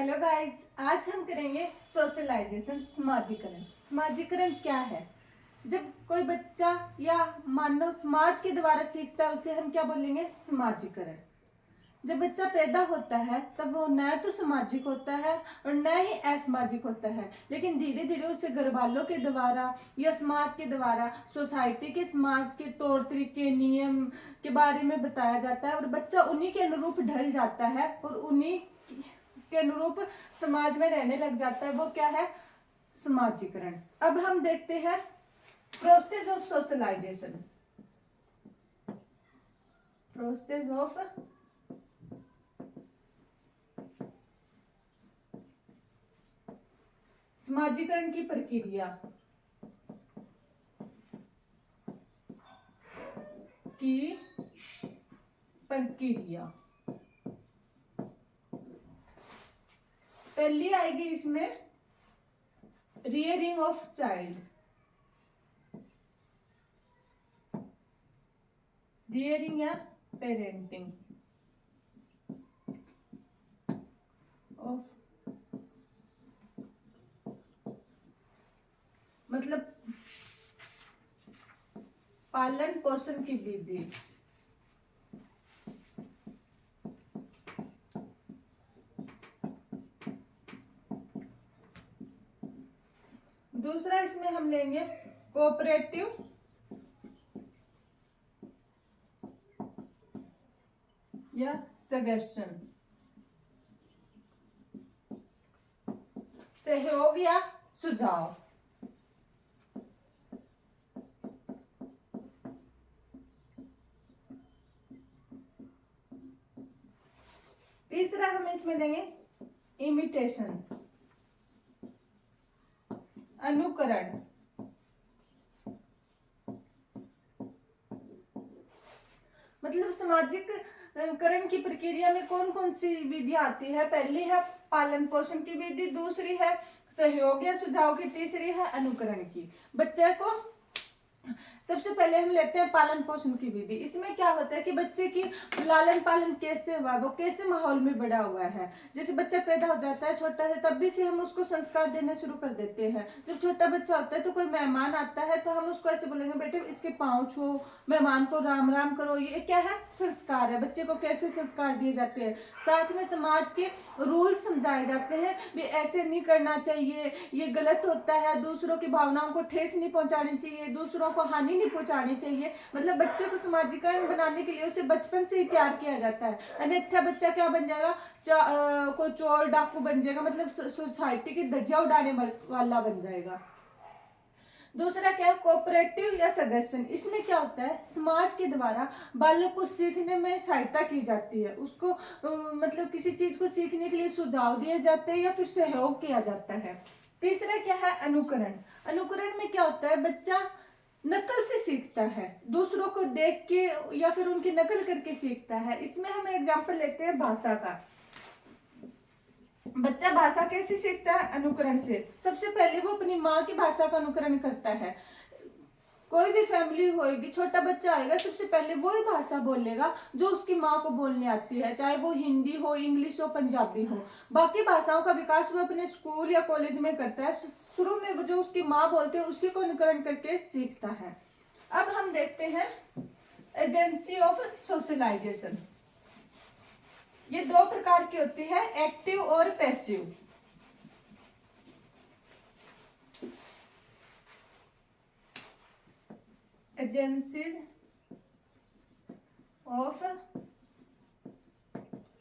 Hello guys, आज हम करेंगे सोशलाइजेशन, समाजीकरण। समाजीकरण क्या है? जब कोई बच्चा या मानव समाज के द्वारा सीखता है उसे हम क्या बोलेंगे? समाजीकरण। जब बच्चा पैदा होता है तब वो न तो सामाजिक होता है और न ही असामाजिक होता है, लेकिन धीरे धीरे उसे घर वालों के द्वारा या समाज के द्वारा, सोसाइटी के, समाज के तौर तरीके, नियम के बारे में बताया जाता है और बच्चा उन्हीं के अनुरूप ढल जाता है और उन्हीं के अनुरूप समाज में रहने लग जाता है। वो क्या है? समाजीकरण। अब हम देखते हैं process of socialization. Process of समाजीकरण की प्रक्रिया की प्रक्रिया पहली आएगी इसमें रियरिंग ऑफ चाइल्ड। रियरिंग या पेरेंटिंग ऑफ, मतलब पालन पोषण की विधि। दूसरा इसमें हम लेंगे कोऑपरेटिव या सजेशन, सहयोग या सुझाव। तीसरा हम इसमें लेंगे इमिटेशन, अनुकरण। मतलब सामाजिक करण की प्रक्रिया में कौन कौन सी विधि आती है? पहली है पालन पोषण की विधि, दूसरी है सहयोग या सुझाव की, तीसरी है अनुकरण की। बच्चे को सबसे पहले हम लेते हैं पालन पोषण की विधि। इसमें क्या होता है कि बच्चे की लालन पालन कैसे हुआ, वो कैसे माहौल में बड़ा हुआ है। जैसे बच्चा पैदा हो जाता है छोटा है, तब भी से हम उसको संस्कार देना शुरू कर देते हैं। जब छोटा बच्चा होता है तो कोई मेहमान आता है तो हम उसको ऐसे बोलेंगे, बेटे इसके पाँव छुओ, मेहमान को राम राम करो। ये क्या है? संस्कार है। बच्चे को कैसे संस्कार दिए जाते हैं। साथ में समाज के रूल समझाए जाते हैं, भी ऐसे नहीं करना चाहिए, ये गलत होता है, दूसरों की भावनाओं को ठेस नहीं पहुंचानी चाहिए, दूसरों को हानि नहीं पहुंचानी चाहिए। मतलब बच्चे को समाजीकरण बनाने के लिए उसे बचपन से ही तैयार किया जाता है, अन्यथा बच्चा क्या बन जाएगा? कोई चोर डाकू बन जाएगा, मतलब सोसाइटी की धज्जियां उड़ाने वाला बन जाएगा। दूसरा क्या है? कोऑपरेटिव या सजेशन। इसमें क्या होता है? समाज के द्वारा बालक को सीखने में सहायता की जाती है, उसको मतलब किसी चीज को सीखने के लिए सुझाव दिए जाते हैं या फिर सहयोग किया जाता है। तीसरा क्या है? अनुकरण। अनुकरण में क्या होता है? बच्चा नकल से सीखता है, दूसरों को देख के या फिर उनकी नकल करके सीखता है। इसमें हम एग्जांपल लेते हैं भाषा का। बच्चा भाषा कैसे सीखता है? अनुकरण से। सबसे पहले वो अपनी माँ की भाषा का अनुकरण करता है। कोई भी फैमिली होगी, छोटा बच्चा आएगा, सबसे पहले वो ही भाषा बोलेगा जो उसकी माँ को बोलने आती है, चाहे वो हिंदी हो, इंग्लिश हो, पंजाबी हो। बाकी भाषाओं का विकास वो अपने स्कूल या कॉलेज में करता है। शुरू में जो उसकी माँ बोलते है उसी को अनुकरण करके सीखता है। अब हम देखते हैं एजेंसी ऑफ सोशलाइजेशन। ये दो प्रकार की होती है, एक्टिव और पैसिव। एजेंसीज ऑफ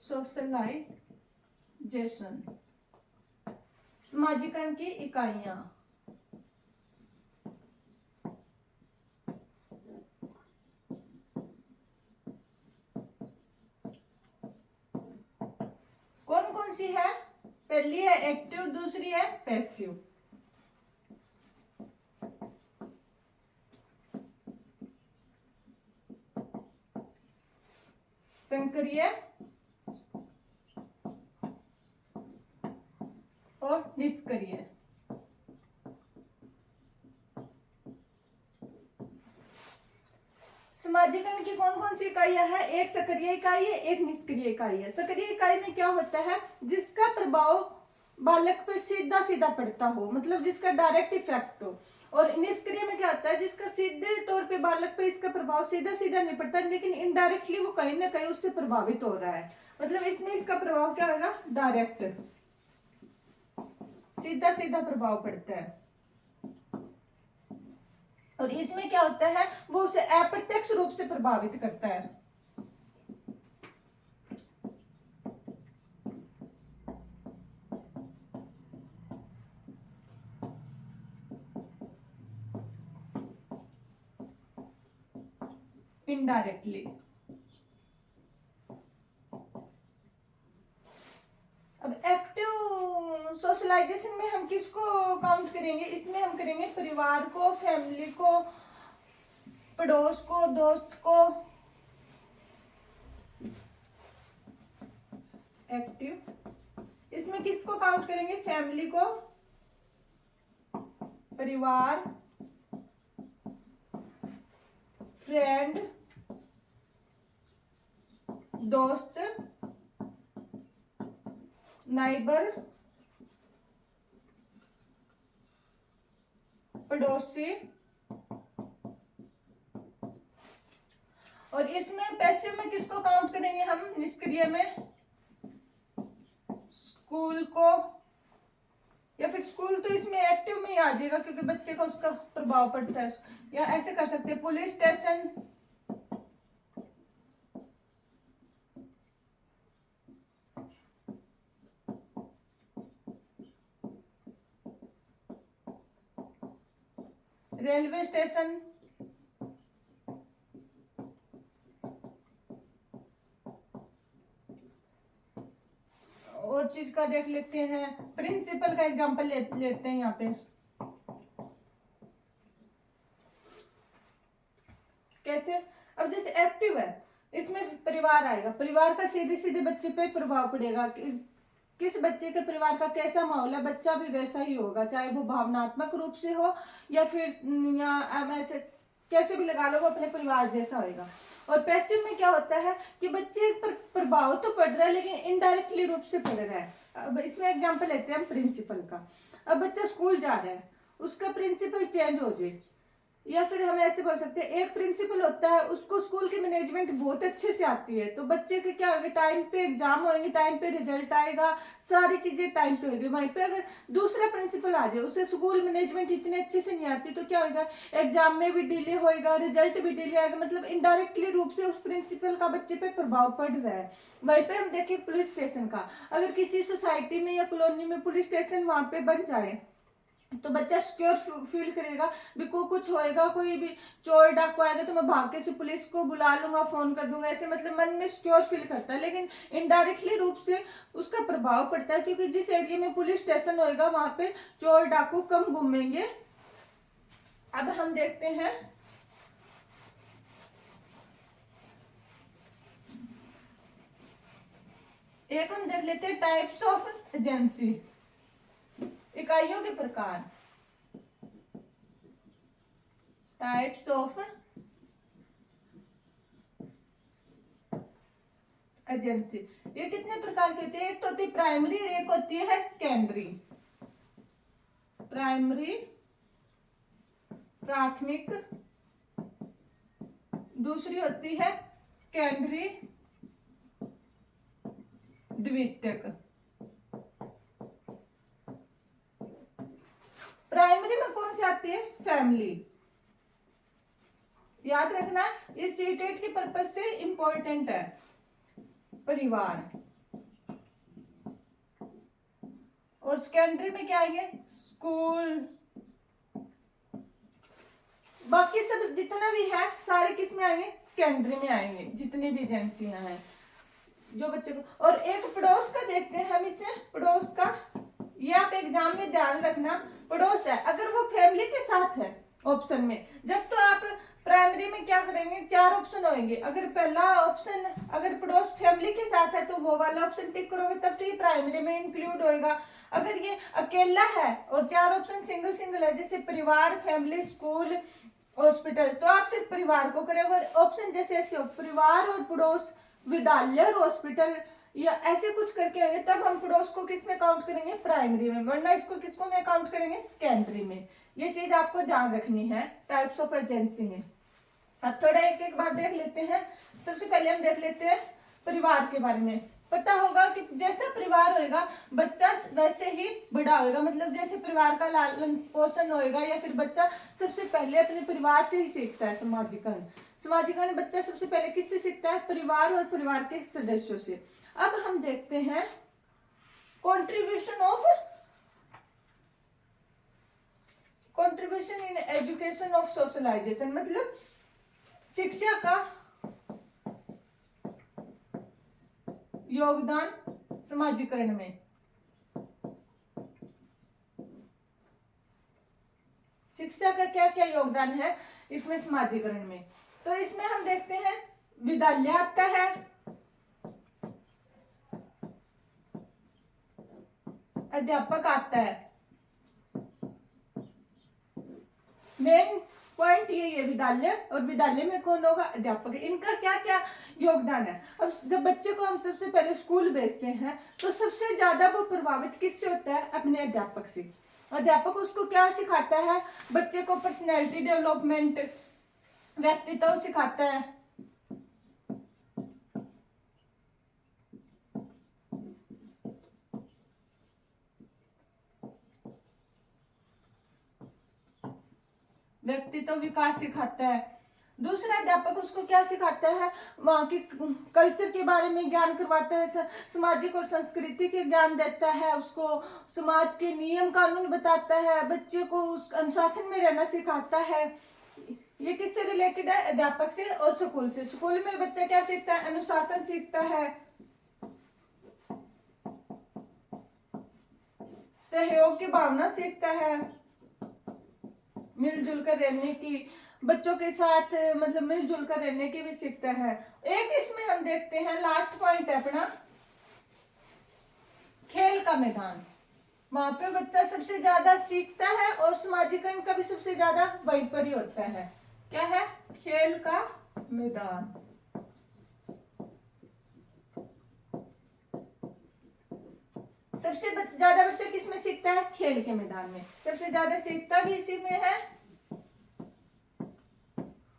सोशलाइजेशन, समाजीकरण की इकाइयां। कौन कौन सी है? पहली है एक्टिव, दूसरी है पैसिव। सक्रिय और निष्क्रिय। समाजीकरण की कौन कौन सी इकाइयां हैं? एक सक्रिय इकाई है, एक निष्क्रिय इकाई है। सक्रिय इकाई में क्या होता है? जिसका प्रभाव बालक पे सीधा सीधा पड़ता हो, मतलब जिसका डायरेक्ट इफेक्ट हो। और निष्क्रिय में क्या होता है? जिसका सीधे तौर पे बालक पे इसका प्रभाव सीधा सीधा नहीं पड़ता, लेकिन इनडायरेक्टली वो कहीं ना कहीं उससे प्रभावित हो रहा है। मतलब इसमें इसका प्रभाव क्या होगा? डायरेक्ट, सीधा सीधा प्रभाव पड़ता है। और इसमें क्या होता है? वो उसे अप्रत्यक्ष रूप से प्रभावित करता है। इनडायरेक्टली। अब एक्टिव सोशलाइजेशन में हम किसको काउंट करेंगे? इसमें हम करेंगे परिवार को, फैमिली को, पड़ोस को, दोस्त को। एक्टिव इसमें किसको काउंट करेंगे? फैमिली को, परिवार, फ्रेंड, दोस्त, नाइबर, पड़ोसी। और इसमें पैसिव में किसको काउंट करेंगे हम? निष्क्रिय में स्कूल को, या फिर स्कूल तो इसमें एक्टिव में ही आ जाएगा क्योंकि बच्चे का उसका प्रभाव पड़ता है। या ऐसे कर सकते हैं पुलिस स्टेशन, रेलवे स्टेशन, और चीज का देख लेते हैं। प्रिंसिपल का एग्जांपल लेते हैं यहाँ पे। कैसे? अब जैसे एक्टिव है, इसमें परिवार आएगा। परिवार का सीधे सीधे बच्चे पे प्रभाव पड़ेगा। किस बच्चे के परिवार का कैसा माहौल है, बच्चा भी वैसा ही होगा, चाहे वो भावनात्मक रूप से हो या फिर या ऐसे कैसे भी लगा लो, वो अपने परिवार जैसा होगा। और पैसिव में क्या होता है कि बच्चे पर प्रभाव तो पड़ रहा है लेकिन इनडायरेक्टली रूप से पड़ रहा है। अब इसमें एग्जांपल लेते हैं हम प्रिंसिपल का। अब बच्चा स्कूल जा रहा है, उसका प्रिंसिपल चेंज हो जाए, या फिर हम ऐसे बोल सकते हैं एक प्रिंसिपल होता है, उसको स्कूल की मैनेजमेंट बहुत अच्छे से आती है, तो बच्चे के क्या होगा? टाइम पे एग्जाम होंगे, टाइम पे रिजल्ट आएगा, सारी चीजें टाइम पे होगी। वहीं पे अगर दूसरा प्रिंसिपल आ जाए, उसे स्कूल मैनेजमेंट इतने अच्छे से नहीं आती, तो क्या होगा? एग्जाम में भी डिले होएगा, रिजल्ट भी डिले आएगा। मतलब इनडायरेक्टली रूप से उस प्रिंसिपल का बच्चे पे प्रभाव पड़ रहा है। वहीं पे हम देखें पुलिस स्टेशन का, अगर किसी सोसाइटी में या कॉलोनी में पुलिस स्टेशन वहां पे बन जाए तो बच्चा सिक्योर फील करेगा भी को कुछ होएगा, कोई भी चोर डाकू आएगा तो मैं भाग के से पुलिस को बुला लूंगा, फोन कर दूंगा, ऐसे मतलब मन में सिक्योर फील करता है। लेकिन इनडायरेक्टली रूप से उसका प्रभाव पड़ता है क्योंकि जिस एरिया में पुलिस स्टेशन होएगा वहां पे चोर डाकू कम घूमेंगे। अब हम देखते हैं एक हम देख लेते हैं टाइप्स ऑफ एजेंसी, इकाइयों के प्रकार। टाइप्स ऑफ एजेंसी, ये कितने प्रकार की होती है? एक तो होती है प्राइमरी और एक होती है सेकेंडरी। प्राइमरी प्राथमिक, दूसरी होती है सेकेंडरी द्वितीयक। प्राइमरी में कौन सी आती है? फैमिली। याद रखना, ये सीटेट के पर्पज से इंपॉर्टेंट है। परिवार। और सेकेंडरी में क्या आएंगे? स्कूल। बाकी सब जितना भी है सारे किस में आएंगे? सेकेंडरी में आएंगे, जितनी भी एजेंसियां हैं जो बच्चे को। और एक पड़ोस का देखते हैं हम इसमें। पड़ोस का ये आप एग्जाम में ध्यान रखना, पड़ोस है अगर वो फैमिली के साथ है ऑप्शन में, जब तो आप प्राइमरी में क्या करेंगे? 4 ऑप्शन होंगे, अगर पहला ऑप्शन अगर पड़ोस फैमिली के साथ है तो वो वाला ऑप्शन टिक करोगे तब तो ये प्राइमरी में इंक्लूड होएगा। अगर ये अकेला है और 4 ऑप्शन सिंगल सिंगल है, जैसे परिवार, फैमिली, स्कूल, हॉस्पिटल, तो आप सिर्फ परिवार को करेंगे। ऑप्शन जैसे ऐसे हो, परिवार और पड़ोस, विद्यालय और हॉस्पिटल, या ऐसे कुछ करके होंगे, तब हम पड़ोस को किस में काउंट करेंगे, प्राइमरी में, वरना इसको किसको में काउंट करेंगे, सेकेंडरी में। ये चीज आपको ध्यान रखनी है टाइप्स ऑफ एजेंसी में। अब थोड़ा एक एक बार देख लेते हैं। सबसे पहले हम देख लेते हैं परिवार के बारे में। पता होगा कि जैसा परिवार होएगा बच्चा वैसे ही बड़ा होएगा, मतलब जैसे परिवार का लालन पोषण होएगा, या फिर बच्चा सबसे पहले अपने परिवार से ही सीखता है। समाजीकरण, समाजीकरण बच्चा सबसे पहले किससे सीखता है, परिवार और परिवार के सदस्यों से। अब हम देखते हैं contribution in education of socialization, मतलब शिक्षा का योगदान समाजीकरण में। शिक्षा का क्या क्या योगदान है इसमें समाजीकरण में। तो इसमें हम देखते हैं विद्यालय आता है, अध्यापक आता है। मेन पॉइंट यही है, विद्यालय, और विद्यालय में कौन होगा, अध्यापक। इनका क्या क्या योगदान है। अब जब बच्चे को हम सबसे पहले स्कूल भेजते हैं तो सबसे ज्यादा वो प्रभावित किससे होता है, अपने अध्यापक से। अध्यापक उसको क्या सिखाता है, बच्चे को पर्सनैलिटी डेवलपमेंट, व्यक्तित्व सिखाता है। व्यक्तित्व विकास सिखाता है। दूसरा अध्यापक उसको क्या सिखाता है, वहां के कल्चर के बारे में ज्ञान करवाता है, सामाजिक और संस्कृति के ज्ञान देता है, उसको समाज के नियम कानून बताता है, बच्चे को उस अनुशासन में रहना सिखाता है। ये किससे रिलेटेड है, अध्यापक से और स्कूल से। स्कूल में बच्चा क्या सीखता है, अनुशासन सीखता है, सहयोग की भावना सीखता है, मिलजुल कर रहने की, बच्चों के साथ मतलब मिलजुल कर रहने की भी सीखता है। एक इसमें हम देखते हैं लास्ट पॉइंट है अपना, खेल का मैदान। वहां पे बच्चा सबसे ज्यादा सीखता है और समाजीकरण का भी सबसे ज्यादा वहीं पर ही होता है। क्या है, खेल का मैदान। सबसे ज्यादा बच्चा किसमें सीखता है, खेल के मैदान में। सबसे ज्यादा सीखता भी इसी में है,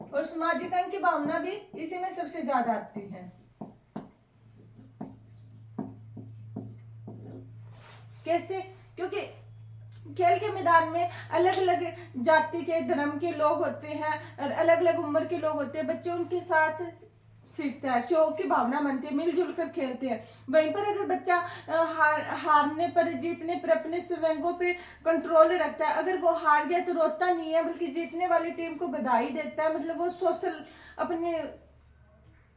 और समाजीकरण की भावना भी इसी में सबसे ज्यादा आती है। कैसे, क्योंकि खेल के मैदान में अलग अलग जाति के, धर्म के लोग होते हैं और अलग अलग उम्र के लोग होते हैं। बच्चे उनके साथ सीखता है, शौक की भावना बनती है, मिलजुल कर खेलते हैं। वहीं पर अगर बच्चा हारने पर, जीतने पर अपने स्वयंगों पे कंट्रोल रखता है, अगर वो हार गया तो रोता नहीं है, बल्कि जीतने वाली टीम को बधाई देता है। मतलब वो सोशल अपने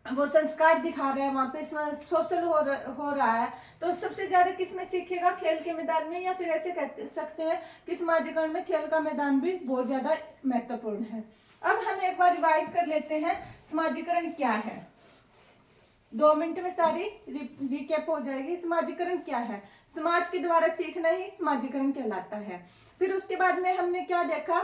वो संस्कार दिखा रहा है, वहां पे सोशल हो रहा है। तो सबसे ज्यादा किसमें सीखेगा, खेल के मैदान में। या फिर ऐसे कह सकते हैं कि समाजीकरण में खेल का मैदान भी बहुत ज्यादा महत्वपूर्ण है। अब हम एक बार रिवाइज कर लेते हैं समाजीकरण क्या है। 2 मिनट में सारी रिकैप हो जाएगी। समाजीकरण क्या है, समाज के द्वारा सीखना ही समाजीकरण कहलाता है। फिर उसके बाद में हमने क्या देखा,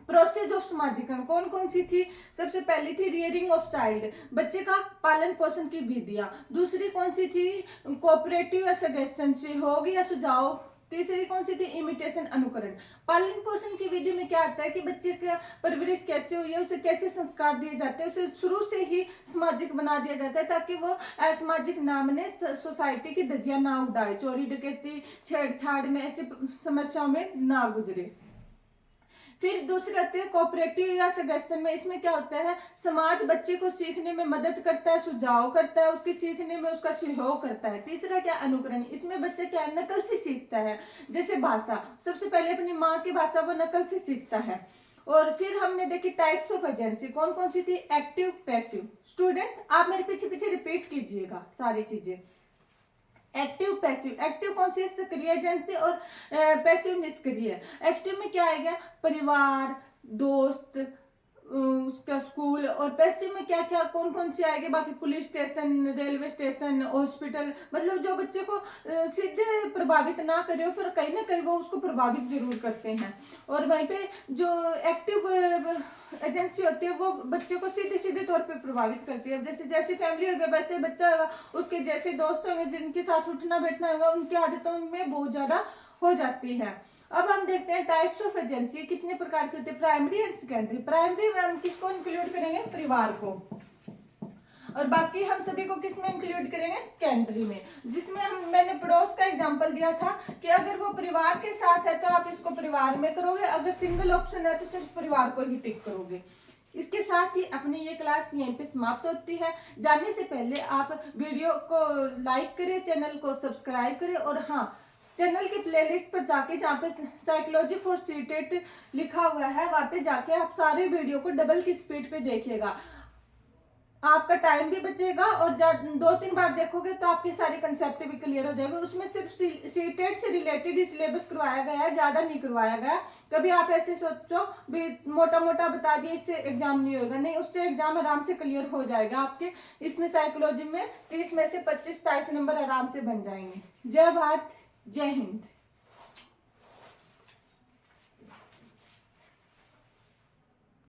प्रोसेस ऑफ समाजीकरण कौन कौन सी थी। सबसे पहली थी रियरिंग ऑफ चाइल्ड, बच्चे का पालन पोषण की विधियां। दूसरी कौन सी थी, कोऑपरेटिव या सजेशन, सहयोग या सुझाव। तीसरी कौन सी थी, इमिटेशन, अनुकरण। पालन पोषण की विधि में क्या आता है कि बच्चे का परवरिश कैसे हुई है, उसे कैसे संस्कार दिए जाते हैं, उसे शुरू से ही सामाजिक बना दिया जाता है, ताकि वो असामाजिक ना बने, सोसाइटी की धज्जियां ना उड़ाए, चोरी डकैती छेड़छाड़ में ऐसी समस्याओं में ना गुजरे। फिर दूसरे होते हैं कोऑपरेटिव या सजेशन में। इसमें क्या होता है, समाज बच्चे को सीखने में मदद करता है, सुझाव करता है, उसके सीखने में उसका सहयोग करता है। तीसरा क्या, अनुकरण। इसमें बच्चा क्या है, नकल से सीखता है। जैसे भाषा, सबसे पहले अपनी माँ की भाषा वो नकल से सीखता है। और फिर हमने देखी टाइप्स ऑफ एजेंसी कौन कौन सी थी, एक्टिव, पैसिव। स्टूडेंट आप मेरे पीछे पीछे रिपीट कीजिएगा सारी चीजें। Active, passive. एक्टिव कौन सी है, सक्रिय एजेंसी, और पैसिव निष्क्रिय। एक्टिव में क्या आएगा, परिवार, दोस्त, उसका स्कूल, और पैसे में क्या क्या कौन कौन से आएंगे, बाकी police station, railway station, hospital, मतलब जो बच्चे को सीधे प्रभावित ना करे पर कहीं ना कहीं वो उसको प्रभावित जरूर करते हैं। और वहीं पे जो एक्टिव एजेंसी होती है वो बच्चे को सीधे सीधे तौर पे प्रभावित करती है। जैसे जैसी फैमिली होगी वैसे बच्चा होगा, उसके जैसे दोस्त होंगे जिनके साथ उठना बैठना होगा, उनकी आदतों में बहुत ज्यादा हो जाती है। अब हम देखते हैं टाइप्स ऑफ एजेंसी कितने प्रकार की होती है, प्राइमरी एंड सेकेंडरी। प्राइमरी में हम किसको इंक्लूड करेंगे, परिवार को, और बाकी हम सभी को किसमें इंक्लूड करेंगे, सेकेंडरी में, जिसमें मैंने पड़ोस का एग्जांपल दिया था कि अगर वो परिवार के साथ है तो आप इसको परिवार में करोगे, अगर सिंगल ऑप्शन है तो सिर्फ परिवार को ही टिक करोगे। इसके साथ ही अपनी ये क्लास यहीं पे समाप्त होती है। जाने से पहले आप वीडियो को लाइक करें, चैनल को सब्सक्राइब करें, और हाँ, चैनल की प्लेलिस्ट पर जाके जहाँ पे साइकोलॉजी फॉर सीटेट लिखा हुआ है वहां पे जाके आप सारे वीडियो को डबल की स्पीड पे देखिएगा। आपका टाइम भी बचेगा और 2-3 बार देखोगे तो आपके सारे कंसेप्ट भी क्लियर हो जाएंगे। उसमें सिर्फ सीटेट से रिलेटेड ही सिलेबस करवाया गया है, ज्यादा नहीं करवाया गया। कभी आप ऐसे सोचो भी मोटा मोटा बता दिए इससे एग्जाम नहीं होगा, नहीं, उससे एग्जाम आराम से क्लियर हो जाएगा आपके। इसमें साइकोलॉजी में 30 में से 25-27 नंबर आराम से बन जाएंगे। जय भारत, जय हिंद।